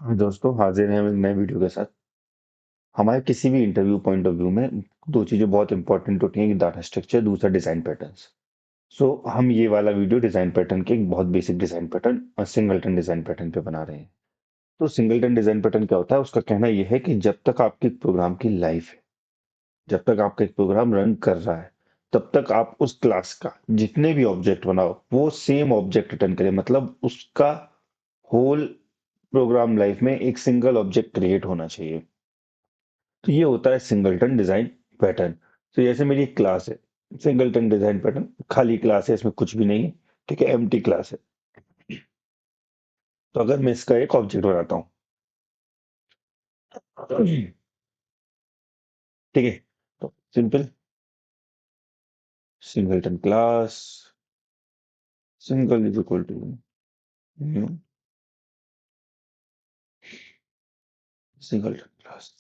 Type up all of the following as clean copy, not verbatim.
हाँ दोस्तों, हाजिर हैं हम एक नए वीडियो के साथ। हमारे किसी भी इंटरव्यू पॉइंट ऑफ व्यू में दो चीजें बहुत इंपॉर्टेंट होती हैं कि डाटा स्ट्रक्चर, दूसरा डिजाइन पैटर्न्स। सो हम ये वाला वीडियो डिजाइन पैटर्न के एक बहुत बेसिक डिजाइन पैटर्न और सिंगलटन डिजाइन पैटर्न पे बना रहे हैं। तो सिंगलटन डिजाइन पैटर्न क्या होता है? उसका कहना यह है कि जब तक आपके प्रोग्राम की लाइफ है, जब तक आपका एक प्रोग्राम रन कर रहा है, तब तक आप उस क्लास का जितने भी ऑब्जेक्ट बनाओ वो सेम ऑब्जेक्ट रिटर्न करे। मतलब उसका होल प्रोग्राम लाइफ में एक सिंगल ऑब्जेक्ट क्रिएट होना चाहिए। तो ये होता है सिंगलटन डिजाइन पैटर्न। तो जैसे मेरी एक क्लास है, सिंगलटन डिजाइन पैटर्न खाली क्लास है, इसमें कुछ भी नहीं है। ठीक है, एम्प्टी क्लास है। तो अगर मैं इसका एक ऑब्जेक्ट बनाता हूँ, ठीक है, तो simple singleton class single is equal to new singleton class.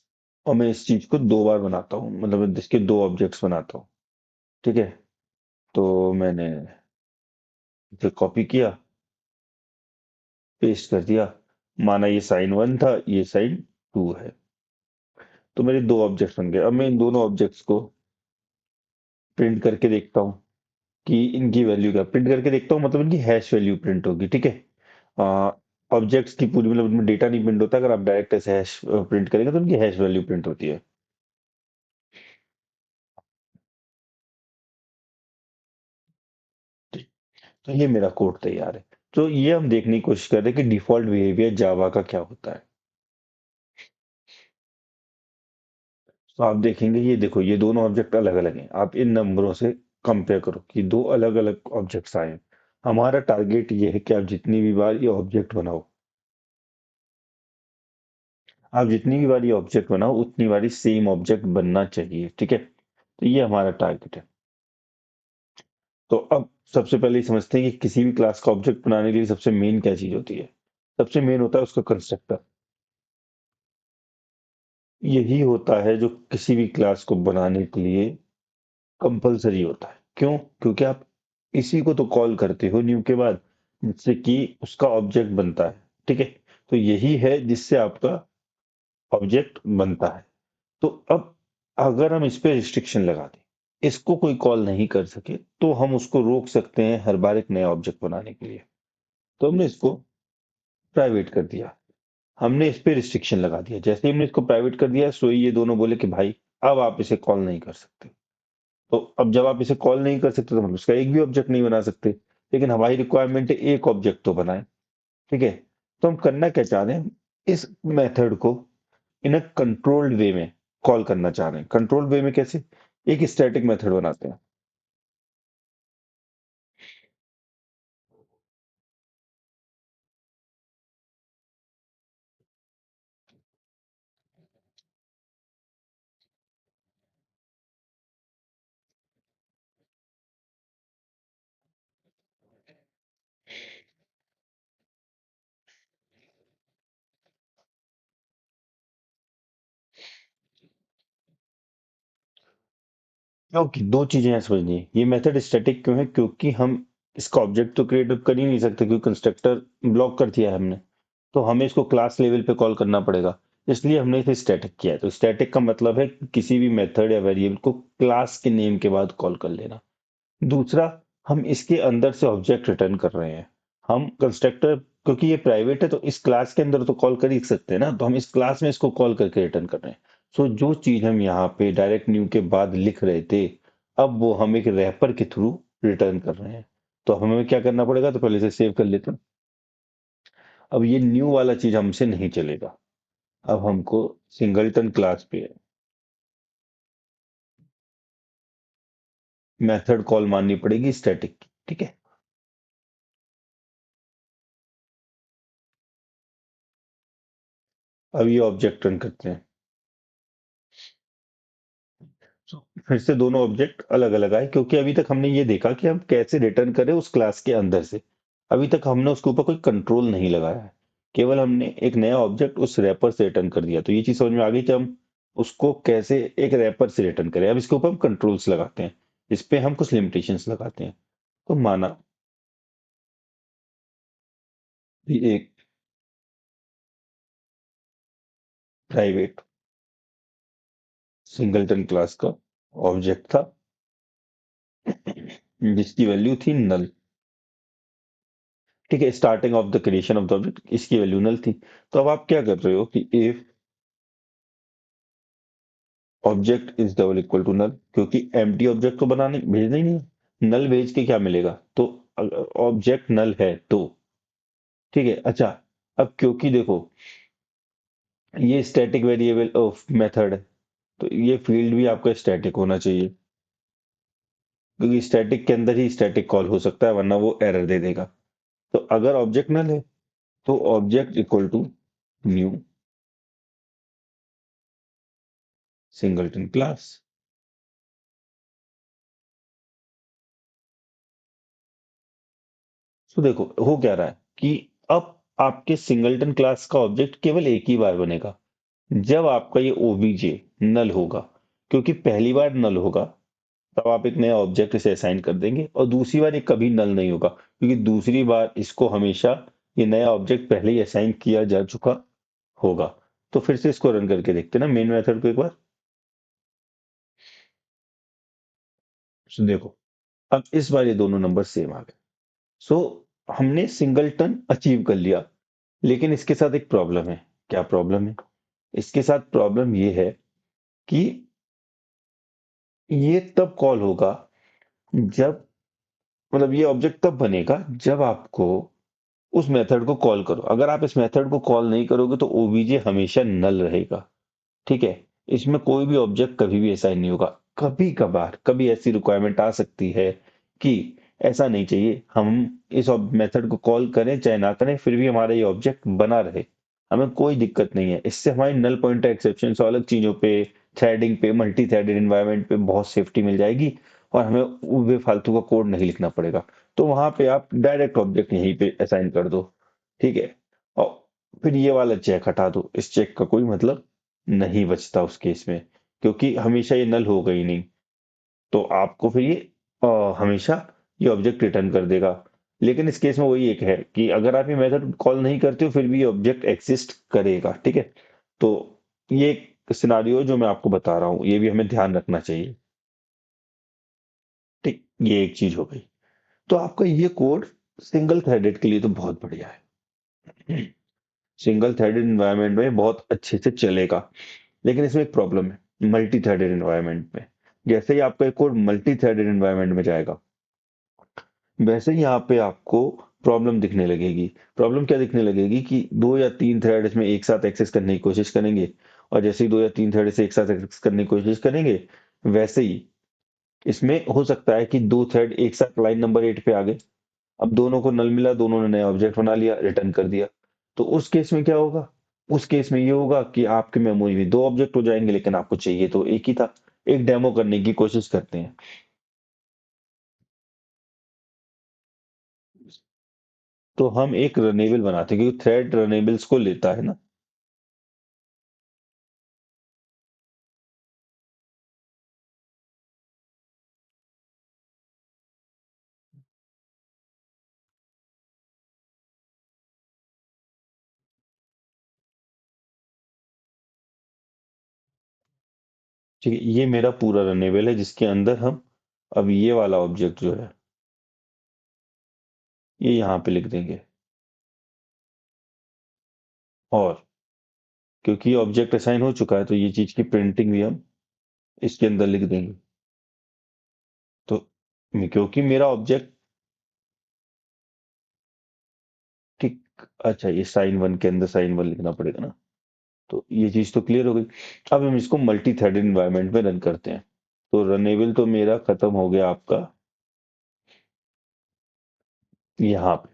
और मैं इस चीज को दो बार बनाता हूँ, मतलब इसके दो ऑब्जेक्ट्स बनाता हूँ। ठीक है, तो मैंने इसे कॉपी किया, पेस्ट कर दिया। माना ये साइन वन था, ये साइन टू है। तो मेरे दो ऑब्जेक्ट्स बन गए। अब मैं इन दोनों ऑब्जेक्ट्स को प्रिंट करके देखता हूँ कि इनकी वैल्यू क्या। प्रिंट करके देखता हूँ मतलब इनकी हैश वैल्यू प्रिंट होगी। ठीक है, ऑब्जेक्ट्स की पूरी, मतलब इनमें डेटा नहीं प्रिंट होता। अगर आप डायरेक्ट ऐसे हैश प्रिंट करेंगे तो उनकी हैश वैल्यू प्रिंट होती है। ठीक, तो ये मेरा कोड तैयार है। तो ये हम देखने की कोशिश कर रहे हैं कि डिफॉल्ट बिहेवियर जावा का क्या होता है। तो आप देखेंगे, ये देखो, ये दोनों ऑब्जेक्ट अलग अलग हैं। आप इन नंबरों से कंपेयर करो कि दो अलग अलग ऑब्जेक्ट्स आए हैं। हमारा टारगेट ये है कि आप जितनी भी बार ये ऑब्जेक्ट बनाओ, आप जितनी भी बार ये ऑब्जेक्ट बनाओ उतनी बार सेम ऑब्जेक्ट बनना चाहिए। ठीक है, तो ये हमारा टारगेट है। तो अब सबसे पहले ये समझते हैं कि किसी भी क्लास का ऑब्जेक्ट बनाने के लिए सबसे मेन क्या चीज होती है। सबसे मेन होता है उसका कंस्ट्रक्टर। यही होता है जो किसी भी क्लास को बनाने के लिए कंपलसरी होता है। क्यों? क्योंकि आप इसी को तो कॉल करते हो न्यू के बाद, जिससे कि उसका ऑब्जेक्ट बनता है। ठीक है, तो यही है जिससे आपका ऑब्जेक्ट बनता है। तो अब अगर हम इस पे रिस्ट्रिक्शन लगा दें, इसको कोई कॉल नहीं कर सके, तो हम उसको रोक सकते हैं हर बार एक नया ऑब्जेक्ट बनाने के लिए। तो हमने इसको प्राइवेट कर दिया। हमने इस पे रिस्ट्रिक्शन लगा दिया। जैसे ही हमने इसको प्राइवेट कर दिया, सो ये दोनों बोले कि भाई अब आप इसे कॉल नहीं कर सकते। तो अब जब आप इसे कॉल नहीं कर सकते तो हम उसका एक भी ऑब्जेक्ट नहीं बना सकते। लेकिन हमारी रिक्वायरमेंट है एक ऑब्जेक्ट तो बनाए। ठीक है, तो हम करना क्या चाह रहे हैं? इस मेथड को इन अ कंट्रोल्ड वे में कॉल करना चाह रहे हैं। कंट्रोल्ड वे में कैसे? एक स्टैटिक मेथड बनाते हैं। क्योंकि दो चीजें हैं समझनी है। ये मेथड स्टैटिक क्यों है? क्योंकि हम इसका ऑब्जेक्ट तो क्रिएट कर ही नहीं सकते, क्योंकि कंस्ट्रक्टर ब्लॉक कर दिया है हमने। तो हमें इसको क्लास लेवल पे कॉल करना पड़ेगा। इसलिए हमने इसे स्टैटिक किया है। तो स्टैटिक का मतलब है कि किसी भी मेथड या वेरिएबल को क्लास के नेम के बाद कॉल कर लेना। दूसरा, हम इसके अंदर से ऑब्जेक्ट रिटर्न कर रहे हैं। हम कंस्ट्रक्टर, क्योंकि ये प्राइवेट है तो इस क्लास के अंदर तो कॉल कर ही सकते हैं ना, तो हम इस क्लास में इसको कॉल करके रिटर्न कर रहे हैं। सो जो चीज हम यहाँ पे डायरेक्ट न्यू के बाद लिख रहे थे, अब वो हम एक रैपर के थ्रू रिटर्न कर रहे हैं। तो हमें क्या करना पड़ेगा? तो पहले से सेव कर लेते हैं। अब ये न्यू वाला चीज हमसे नहीं चलेगा। अब हमको सिंगलटन क्लास पे मेथड कॉल माननी पड़ेगी स्टैटिक की। ठीक है, अब ये ऑब्जेक्ट रन करते हैं। So, फिर से दोनों ऑब्जेक्ट अलग अलग आए, क्योंकि अभी तक हमने ये देखा कि हम कैसे रिटर्न करें उस क्लास के अंदर से। अभी तक हमने उसके ऊपर कोई कंट्रोल नहीं लगाया है। केवल हमने एक नया ऑब्जेक्ट उस रैपर से रिटर्न कर दिया। तो ये चीज समझ में आ गई कि हम उसको कैसे एक रैपर से रिटर्न करें। अब इसके ऊपर हम कंट्रोल्स लगाते हैं, इस पे हम कुछ लिमिटेशंस लगाते हैं। तो माना भी एक प्राइवेट सिंगलटन क्लास का ऑब्जेक्ट था जिसकी वैल्यू थी नल। ठीक है, starting of the creation of the object इसकी वैल्यू नल थी। तो अब आप क्या कर रहे हो कि if object is double equal to null, क्योंकि एम्प्टी ऑब्जेक्ट को बनाने भेजना ही नहीं, नल भेज के क्या मिलेगा, तो ऑब्जेक्ट नल है तो ठीक है। अच्छा, अब क्योंकि देखो ये स्टैटिक वेरिएबल ऑफ मेथड है, तो ये फील्ड भी आपका स्टैटिक होना चाहिए, क्योंकि स्टैटिक के अंदर ही स्टैटिक कॉल हो सकता है, वरना वो एरर दे देगा। तो अगर ऑब्जेक्ट नल है तो object equal to new singleton class. तो देखो हो क्या रहा है कि अब आपके सिंगलटन क्लास का ऑब्जेक्ट केवल एक ही बार बनेगा, जब आपका ये ओबीजे नल होगा। क्योंकि पहली बार नल होगा तब आप एक नया ऑब्जेक्ट इसे असाइन कर देंगे, और दूसरी बार ये कभी नल नहीं होगा, क्योंकि दूसरी बार इसको हमेशा ये नया ऑब्जेक्ट पहले ही असाइन किया जा चुका होगा। तो फिर से इसको रन करके देखते हैं ना मेन मेथड को एक बार। तो देखो अब इस बार ये दोनों नंबर सेम आ गए। सो हमने सिंगलटन अचीव कर लिया, लेकिन इसके साथ एक प्रॉब्लम है। क्या प्रॉब्लम है? इसके साथ प्रॉब्लम ये है कि ये तब कॉल होगा जब, मतलब ये ऑब्जेक्ट तब बनेगा जब आपको उस मेथड को कॉल करो। अगर आप इस मेथड को कॉल नहीं करोगे तो ओबीजे हमेशा नल रहेगा। ठीक है, इसमें कोई भी ऑब्जेक्ट कभी भी असाइन नहीं होगा। कभी कभार कभी ऐसी रिक्वायरमेंट आ सकती है कि ऐसा नहीं चाहिए, हम इस मेथड को कॉल करें चाहे ना करें फिर भी हमारा ये ऑब्जेक्ट बना रहे, हमें कोई दिक्कत नहीं है। इससे हमारी नल पॉइंटर एक्सेप्शन और अलग चीजों पे, थ्रेडिंग पे, मल्टी थ्रेडेड एनवायरनमेंट पे बहुत सेफ्टी मिल जाएगी, और हमें वो बेफालतू का कोड नहीं लिखना पड़ेगा। तो वहां पे आप डायरेक्ट ऑब्जेक्ट यहीं पे असाइन कर दो। ठीक है, और फिर ये वाला चेक हटा दो, इस चेक का कोई मतलब नहीं बचता उस केस में, क्योंकि हमेशा ये नल होगा ही नहीं। तो आपको फिर ये हमेशा ये ऑब्जेक्ट रिटर्न कर देगा। लेकिन इस केस में वही एक है कि अगर आप ये मेथड कॉल नहीं करते हो फिर भी ये ऑब्जेक्ट एग्जिस्ट करेगा। ठीक है, तो ये एक सिनारियो जो मैं आपको बता रहा हूँ ये भी हमें ध्यान रखना चाहिए। ठीक, ये एक चीज हो गई। तो आपका ये कोड सिंगल थ्रेडेड के लिए तो बहुत बढ़िया है, सिंगल थ्रेडेड एनवायरनमेंट में बहुत अच्छे से चलेगा। लेकिन इसमें एक प्रॉब्लम है मल्टी थ्रेडेड एनवायरनमेंट में। जैसे ही आपका एक कोड मल्टी थ्रेडेड एनवायरनमेंट में जाएगा, वैसे ही यहाँ पे आपको प्रॉब्लम दिखने लगेगी। प्रॉब्लम क्या दिखने लगेगी कि दो या तीन थ्रेड इसमें एक साथ एक्सेस करने की कोशिश करेंगे, और जैसे ही दो या तीन थ्रेड इसे एक साथ एक्सेस करने की कोशिश करेंगे, वैसे ही इसमें हो सकता है कि दो थ्रेड एक साथ लाइन नंबर 8 पे आ गए। अब दोनों को नल मिला, दोनों ने नया ऑब्जेक्ट बना लिया, रिटर्न कर दिया। तो उस केस में क्या होगा? उस केस में ये होगा कि आपके मेमोरी में दो ऑब्जेक्ट हो जाएंगे, लेकिन आपको चाहिए तो एक ही था। एक डेमो करने की कोशिश करते हैं। तो हम एक रनेबल बनाते हैं, क्योंकि थ्रेड रनेबल्स को लेता है ना। ठीक है, ये मेरा पूरा रनेबल है जिसके अंदर हम अब ये वाला ऑब्जेक्ट जो है ये यहाँ पे लिख देंगे। और क्योंकि ये ऑब्जेक्ट असाइन हो चुका है तो ये चीज की प्रिंटिंग भी हम इसके अंदर लिख देंगे। तो क्योंकि मेरा ऑब्जेक्ट, ठीक, अच्छा ये साइन वन के अंदर साइन वन लिखना पड़ेगा ना। तो ये चीज तो क्लियर हो गई। अब हम इसको मल्टी थ्रेडेड एनवायरनमेंट में रन करते हैं। तो रनेबल तो मेरा खत्म हो गया आपका यहाँ पे,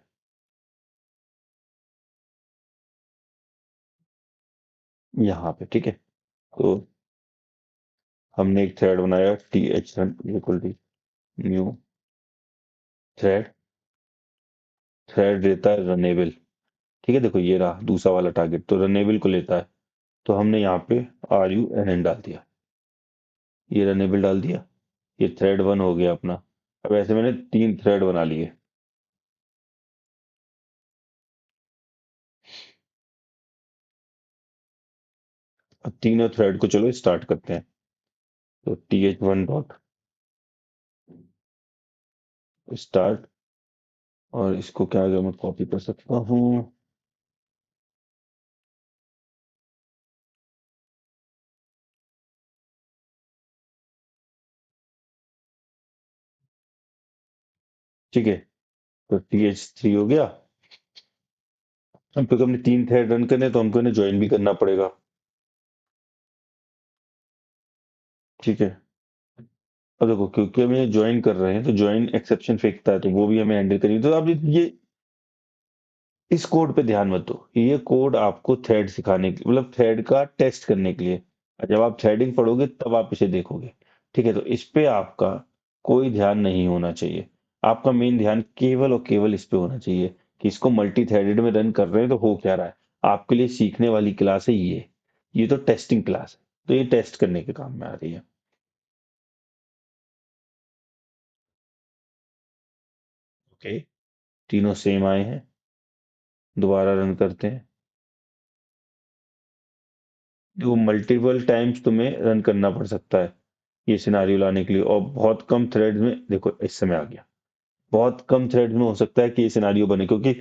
यहाँ पे। ठीक है, तो हमने एक थ्रेड बनाया T H run equal to new thread. Thread लेता है रनेबल। ठीक है, देखो ये रहा दूसरा वाला टारगेट, तो रनेबल को लेता है। तो हमने यहाँ पे आर यू एन एन डाल दिया, ये रनेबल डाल दिया, ये थ्रेड वन हो गया अपना। अब ऐसे मैंने तीन थ्रेड बना लिए। अब तीनों थ्रेड को चलो स्टार्ट करते हैं। तो th1 डॉट स्टार्ट, और इसको क्या अगर मैं कॉपी कर सकता हूँ। ठीक है, तो th3 हो गया। अब क्योंकि हमने तीन थ्रेड रन करने, तो हमको इन्हें ज्वाइन भी करना पड़ेगा। ठीक है, अब देखो क्योंकि हम ये ज्वाइन कर रहे हैं तो ज्वाइन एक्सेप्शन फेंकता है, तो वो भी हमें हैंडल करिए। तो अब ये इस कोड पे ध्यान मत दो, ये कोड आपको थ्रेड सिखाने के, मतलब थ्रेड का टेस्ट करने के लिए। जब आप थ्रेडिंग पढ़ोगे तब आप इसे देखोगे। ठीक है, तो इस पे आपका कोई ध्यान नहीं होना चाहिए। आपका मेन ध्यान केवल और केवल इस पे होना चाहिए कि इसको मल्टी थ्रेडेड में रन कर रहे हैं तो हो क्या रहा है। आपके लिए सीखने वाली क्लास है ये तो टेस्टिंग क्लास है, तो ये टेस्ट करने के काम में आ रही है। ओके, तीनों सेम आए हैं, दोबारा रन करते हैं। वो मल्टीपल टाइम्स तुम्हें रन करना पड़ सकता है ये सिनारियो लाने के लिए, और बहुत कम थ्रेड्स में, देखो इस समय आ गया, बहुत कम थ्रेड्स में हो सकता है कि ये सिनारियो बने, क्योंकि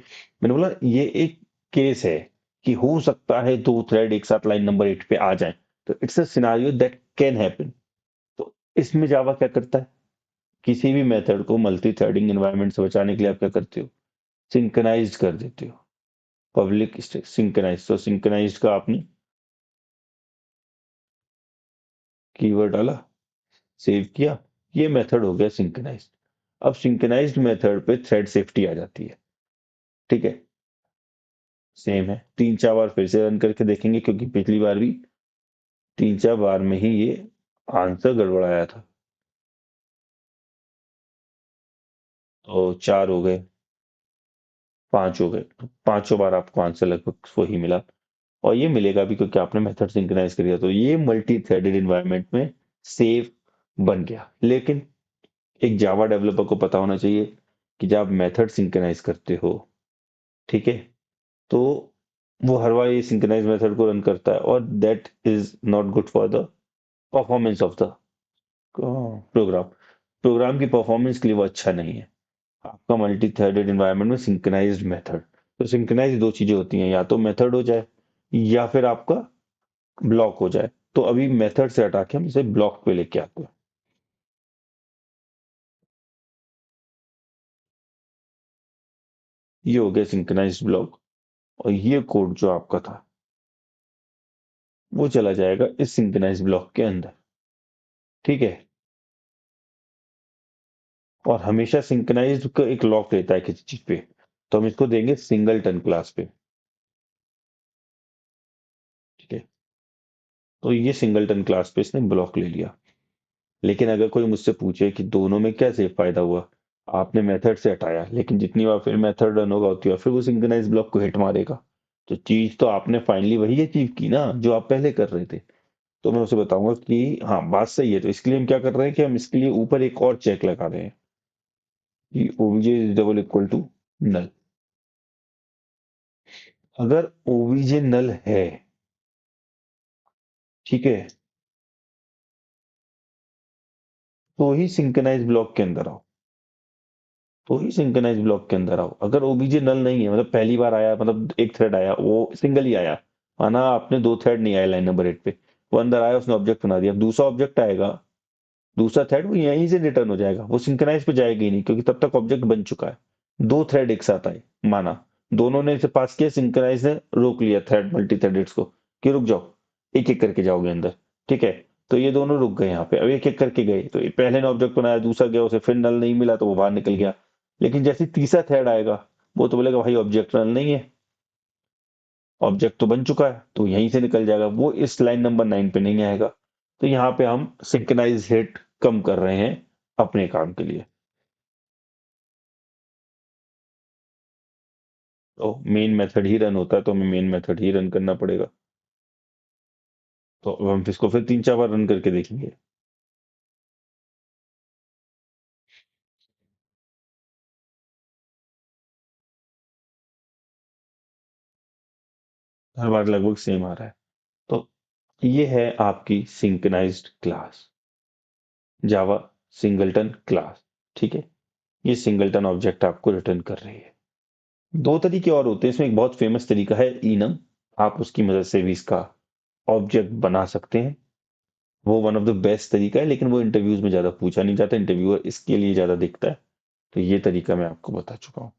मैंने बोला ये एक केस है कि हो सकता है दो थ्रेड एक साथ लाइन नंबर 8 पे आ जाएं। तो it's a scenario that can happen. तो इसमें जावा क्या करता है, किसी भी मेथड को मल्टी थ्रेडिंग एनवायरनमेंट से बचाने के लिए आप क्या करते हो, सिंक्रनाइज कर देते हो। पब्लिक सिंक्रनाइज, तो सिंक्रनाइज का आपने कीवर्ड डाला, सेव किया, ये मेथड हो गया सिंक्रनाइज्ड। अब सिंक्रनाइज्ड मेथड पे थ्रेड सेफ्टी आ जाती है। ठीक है, सेम है, तीन चार बार फिर से रन करके देखेंगे, क्योंकि पिछली बार भी तीन चार बार में ही ये आंसर गड़बड़ाया था। तो चार हो गए, पांच हो गए, तो पांचों बार आपको आंसर लगभग वही मिला। और ये मिलेगा भी क्योंकि आपने मेथड सिंक्रनाइज कर दिया, तो ये मल्टी थ्रेडेड इन्वायरमेंट में सेफ बन गया। लेकिन एक जावा डेवलपर को पता होना चाहिए कि जब आप मेथड सिंक्रनाइज करते हो, ठीक है, तो वो हर बार ये सिंक्रोनाइज मेथड को रन करता है, और that is not good for the performance of the program. Program की परफॉर्मेंस के लिए वो अच्छा नहीं है। आपका मल्टी थ्रेडेड एनवायरनमेंट में सिंक्रोनाइज्ड मेथड, तो सिंक्रोनाइज दो चीजें होती हैं, या तो मेथड हो जाए या फिर आपका ब्लॉक हो जाए। तो अभी मेथड से हटा के हम इसे ब्लॉक पे लेके आते हैं। ये हो गया सिंक्रोनाइज्ड ब्लॉक, और ये कोड जो आपका था वो चला जाएगा इस सिंक्रोनाइज्ड ब्लॉक के अंदर। ठीक है, और हमेशा सिंक्रोनाइज्ड का एक लॉक रहता है किसी चीज पे, तो हम इसको देंगे सिंगलटन क्लास पे। ठीक है, तो ये सिंगलटन क्लास पे इसने ब्लॉक ले लिया। लेकिन अगर कोई मुझसे पूछे कि दोनों में क्या सेफ फायदा हुआ, आपने मेथड से हटाया, लेकिन जितनी बार फिर मेथड रन होगा उतनी बार फिर वो सिंक्रोनाइज ब्लॉक को हिट मारेगा। तो चीज तो आपने फाइनली वही अचीव की ना जो आप पहले कर रहे थे। तो मैं उसे बताऊंगा कि हाँ बात सही है, तो इसके लिए हम क्या कर रहे हैं कि हम इसके लिए ऊपर एक और चेक लगा रहे हैं कि OBJ is double equal to null. अगर ओबीजे नल है, ठीक है, तो ही सिंक्रोनाइज ब्लॉक के अंदर आओ, तो ही सिंक्रोनाइज ब्लॉक के अंदर आओ। अगर ओबीजे नल नहीं है, मतलब पहली बार आया, मतलब एक थ्रेड आया, वो सिंगल ही आया, माना आपने दो थ्रेड नहीं आया लाइन नंबर 8 पे, वो अंदर आया, उसने ऑब्जेक्ट बना दिया, अब दूसरा ऑब्जेक्ट आएगा, दूसरा थ्रेड वो यहीं से रिटर्न हो जाएगा, वो सिंक्रोनाइज पे जाएगा ही नहीं, क्योंकि तब तक ऑब्जेक्ट बन चुका है। दो थ्रेड एक साथ आए, माना दोनों ने इसे पास किया, सिंक्रोनाइज ने रोक लिया थ्रेड मल्टी थ्रेडेड्स को कि रुक जाओ, एक एक करके जाओगे अंदर। ठीक है, तो ये दोनों रुक गए यहाँ पे, अब एक एक करके गए, तो ये पहले ने ऑब्जेक्ट बनाया, दूसरा गया, उसे फिर नल नहीं मिला तो वो बाहर निकल गया। लेकिन जैसे ही तीसरा थ्रेड आएगा, वो तो बोलेगा भाई ऑब्जेक्ट नल नहीं है, ऑब्जेक्ट तो बन चुका है, तो यहीं से निकल जाएगा, वो इस लाइन नंबर 9 पे नहीं आएगा। तो यहाँ पे हम सिंक्रोनाइज हिट कम कर रहे हैं अपने काम के लिए। तो मेन मेथड ही रन होता है, तो हमें मेन मेथड ही रन करना पड़ेगा। तो अब हम इसको फिर तीन चार बार रन करके देखेंगे। हर बार लगभग सेम आ रहा है। तो ये है आपकी सिंक्रोनाइज्ड क्लास, जावा सिंगलटन क्लास। ठीक है, ये सिंगलटन ऑब्जेक्ट आपको रिटर्न कर रही है। दो तरीके और होते हैं इसमें, एक बहुत फेमस तरीका है इनम, आप उसकी मदद से भी इसका ऑब्जेक्ट बना सकते हैं। वो वन ऑफ द बेस्ट तरीका है, लेकिन वो इंटरव्यूज में ज्यादा पूछा नहीं जाता, इंटरव्यूअर इसके लिए ज्यादा देखता है। तो ये तरीका मैं आपको बता चुका हूँ।